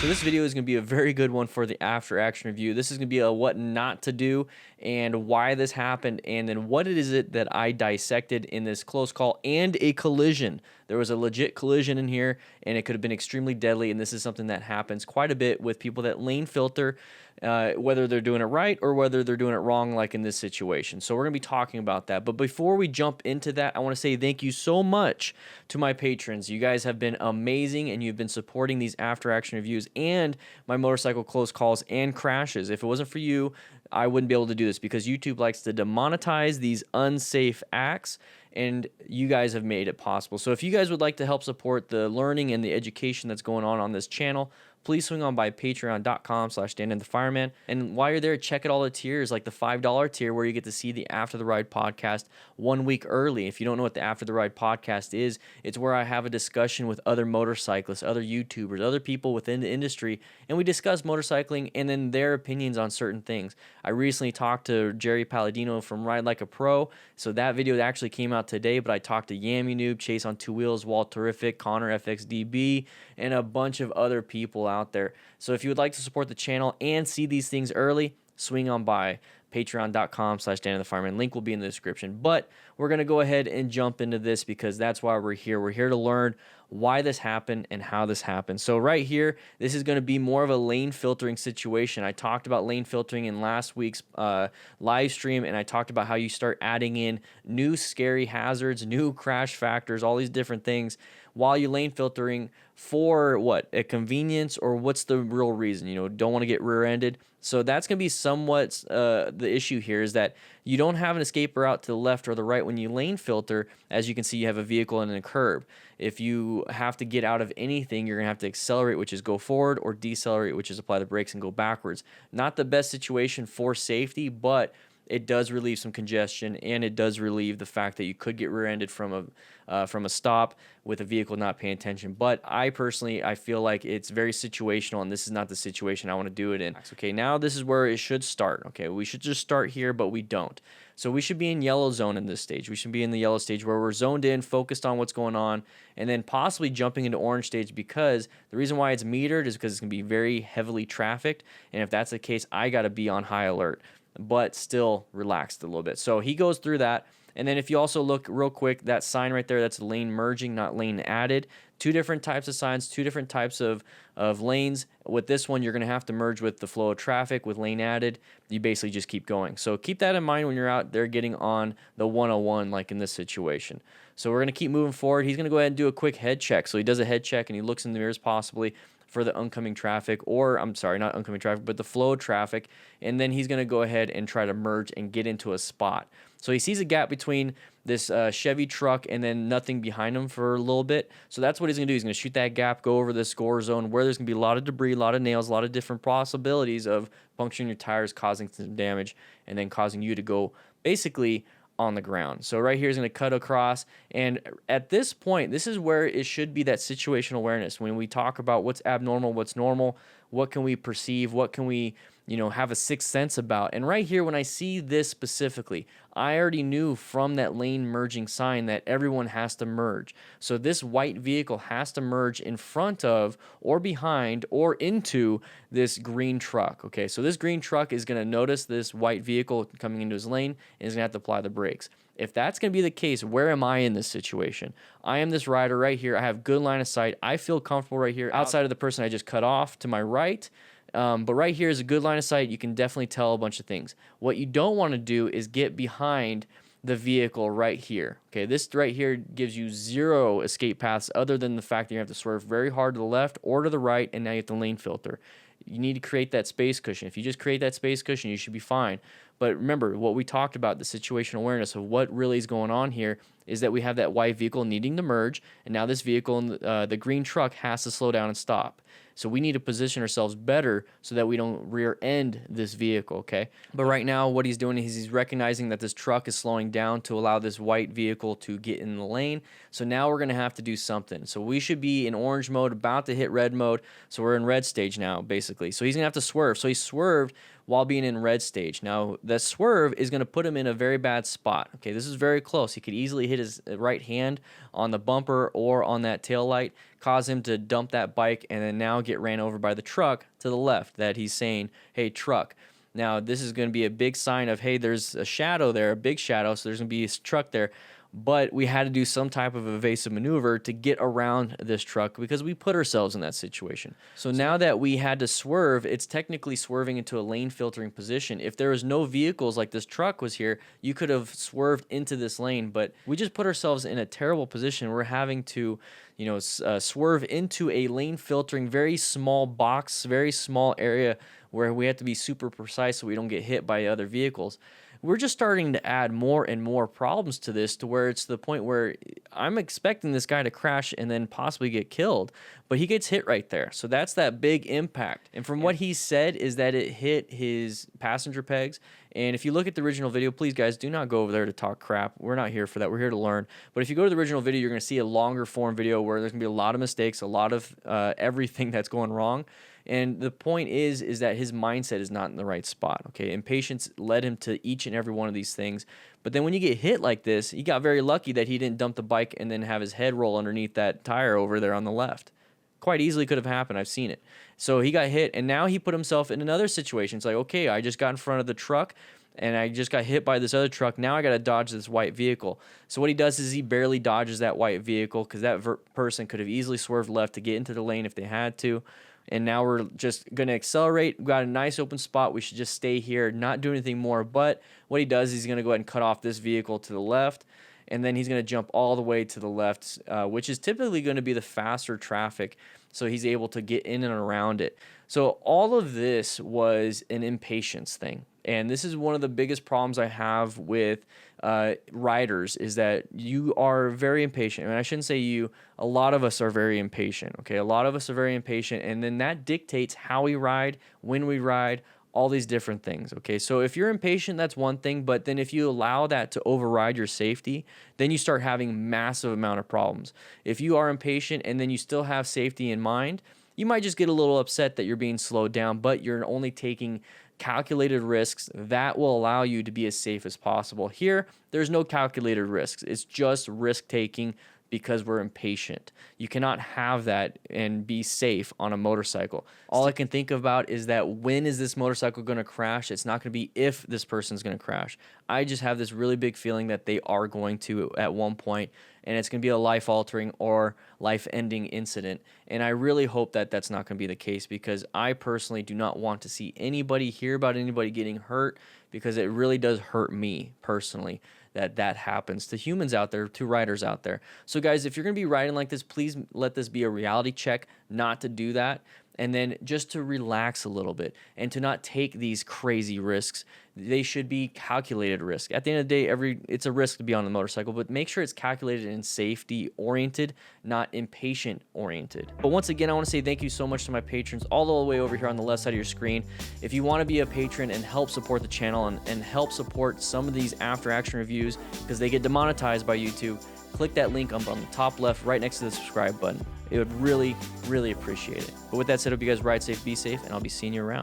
So this video is going to be a very good one for the after action review. This is going to be a what not to do and why this happened, and then what it is that I dissected in this close call and a collision. There was a legit collision in here, and it could have been extremely deadly, and this is something that happens quite a bit with people that lane filter, whether they're doing it right or whether they're doing it wrong, like in this situation. So we're going to be talking about that. But before we jump into that, I want to say thank you so much to my patrons. You guys have been amazing, and you've been supporting these after action reviews and my motorcycle close calls and crashes. If it wasn't for you, I wouldn't be able to do this, because YouTube likes to demonetize these unsafe acts, and you guys have made it possible. So if you guys would like to help support the learning and the education that's going on this channel, please swing on by patreon.com/DanDanTheFireman. And while you're there, check out all the tiers, like the $5 tier, where you get to see the After the Ride podcast 1 week early. If you don't know what the After the Ride podcast is, it's where I have a discussion with other motorcyclists, other YouTubers, other people within the industry, and we discuss motorcycling and then their opinions on certain things. I recently talked to Jerry Palladino from Ride Like a Pro, so that video actually came out today, but I talked to Yami Noob, Chase on Two Wheels, Walt Terrific, Connor FXDB, and a bunch of other people out there. So if you would like to support the channel and see these things early, swing on by patreon.com/DanDanTheFireman. Link will be in the description. But we're going to go ahead and jump into this, because that's why we're here. We're here to learn why this happened and how this happened. So right here, this is going to be more of a lane filtering situation. I talked about lane filtering in last week's live stream, and I talked about how you start adding in new scary hazards, new crash factors, all these different things while you're lane filtering for what? A convenience, or what's the real reason? You know, don't want to get rear-ended. So that's going to be somewhat the issue here, is that you don't have an escape route to the left or the right when you lane filter. As you can see, you have a vehicle and a curb. If you have to get out of anything, you're going to have to accelerate, which is go forward, or decelerate, which is apply the brakes and go backwards. Not the best situation for safety, but it does relieve some congestion, and it does relieve the fact that you could get rear-ended from a stop with a vehicle not paying attention. But I feel like it's very situational, and this is not the situation I want to do it in. Okay, now this is where it should start. Okay, we should just start here, but we don't. So we should be in yellow zone in this stage. We should be in the yellow stage where we're zoned in, focused on what's going on, and then possibly jumping into orange stage, because the reason why it's metered is because it's going to be very heavily trafficked, and if that's the case, I got to be on high alert, but still relaxed a little bit. So he goes through that. And then if you also look real quick, that sign right there, that's lane merging, not lane added. Two different types of signs, two different types of lanes. With this one, you're going to have to merge with the flow of traffic. With lane added, you basically just keep going. So keep that in mind when you're out there getting on the 101, like in this situation. So we're going to keep moving forward. He's going to go ahead and do a quick head check. So he does a head check, and he looks in the mirrors possibly for the oncoming traffic, or I'm sorry, not oncoming traffic, but the flow of traffic. And then he's going to go ahead and try to merge and get into a spot. So he sees a gap between this Chevy truck and then nothing behind him for a little bit. So that's what he's going to do. He's going to shoot that gap, go over the score zone where there's going to be a lot of debris, a lot of nails, a lot of different possibilities of puncturing your tires, causing some damage, and then causing you to go basically on the ground. So right here is going to cut across, and at this point, this is where it should be that situational awareness. When we talk about what's abnormal, what's normal, what can we perceive, what can we, have a sixth sense about. And right here, when I see this specifically, I already knew from that lane merging sign that everyone has to merge. So this white vehicle has to merge in front of, or behind, or into this green truck. Okay, so this green truck is going to notice this white vehicle coming into his lane, and is going to have to apply the brakes. If that's going to be the case, where am I in this situation? I am this rider right here. I have good line of sight. I feel comfortable right here outside of the person I just cut off to my right. But right here is a good line of sight. You can definitely tell a bunch of things. What you don't want to do is get behind the vehicle right here. Okay, this right here gives you zero escape paths, other than the fact that you have to swerve very hard to the left or to the right, and now you have to lane filter. You need to create that space cushion. If you just create that space cushion, you should be fine. But remember, what we talked about, the situational awareness of what really is going on here, is that we have that white vehicle needing to merge, and now this vehicle, the green truck, has to slow down and stop. So we need to position ourselves better so that we don't rear end this vehicle, okay? But right now, what he's doing is he's recognizing that this truck is slowing down to allow this white vehicle to get in the lane. So now we're gonna have to do something. So we should be in orange mode, about to hit red mode. So we're in red stage now, basically. So he's gonna have to swerve. So he swerved. while being in red stage. Now, the swerve is going to put him in a very bad spot. Okay, this is very close. He could easily hit his right hand on the bumper or on that tail light, cause him to dump that bike, and then now get ran over by the truck to the left that he's saying, hey, truck. Now, this is going to be a big sign of, hey, there's a shadow there, a big shadow, so there's going to be a truck there. But we had to do some type of evasive maneuver to get around this truck because we put ourselves in that situation. So now that we had to swerve, it's technically swerving into a lane filtering position. If there was no vehicles like this truck was here, you could have swerved into this lane, but we just put ourselves in a terrible position. We're having to, swerve into a lane filtering, very small box, very small area where we have to be super precise so we don't get hit by other vehicles. We're just starting to add more and more problems to this, to where it's to the point where I'm expecting this guy to crash and then possibly get killed, but he gets hit right there. So that's that big impact. And from what he said is that it hit his passenger pegs. And if you look at the original video, please guys, do not go over there to talk crap. We're not here for that. We're here to learn. But if you go to the original video, you're going to see a longer form video where there's going to be a lot of mistakes, a lot of everything that's going wrong. And the point is that his mindset is not in the right spot. Okay, impatience led him to each and every one of these things. But then when you get hit like this, he got very lucky that he didn't dump the bike and then have his head roll underneath that tire over there on the left. Quite easily could have happened. I've seen it. So he got hit, and now he put himself in another situation. It's like, okay, I just got in front of the truck, and I just got hit by this other truck. Now I got to dodge this white vehicle. So what he does is he barely dodges that white vehicle because that person could have easily swerved left to get into the lane if they had to. And now we're just going to accelerate. We've got a nice open spot. We should just stay here, not do anything more. But what he does is he's going to go ahead and cut off this vehicle to the left, and then he's going to jump all the way to the left, which is typically going to be the faster traffic, so he's able to get in and around it. So all of this was an impatience thing. And this is one of the biggest problems I have with riders, is that you are very impatient. And I shouldn't say you, a lot of us are very impatient, okay? A lot of us are very impatient, and then that dictates how we ride, when we ride, all these different things, okay? So if you're impatient, that's one thing, but then if you allow that to override your safety, then you start having massive amount of problems. If you are impatient and then you still have safety in mind, you might just get a little upset that you're being slowed down, but you're only taking calculated risks that will allow you to be as safe as possible. Here, there's no calculated risks. It's just risk taking because we're impatient. You cannot have that and be safe on a motorcycle. All I can think about is that when is this motorcycle going to crash? It's not going to be if this person's going to crash. I just have this really big feeling that they are going to at one point, and it's going to be a life-altering or life-ending incident. And I really hope that that's not going to be the case, because I personally do not want to see anybody, hear about anybody getting hurt, because it really does hurt me personally that happens to humans out there, to riders out there. So guys, if you're going to be riding like this, please let this be a reality check not to do that. And then just to relax a little bit and to not take these crazy risks. They should be calculated risk. At the end of the day, it's a risk to be on a motorcycle, but make sure it's calculated and safety oriented, not impatient oriented. But once again, I want to say thank you so much to my patrons all the way over here on the left side of your screen. If you want to be a patron and help support the channel and help support some of these after action reviews, because they get demonetized by YouTube, click that link on the top left right next to the subscribe button. It would really, really appreciate it. But with that said, I hope you guys ride safe, be safe, and I'll be seeing you around.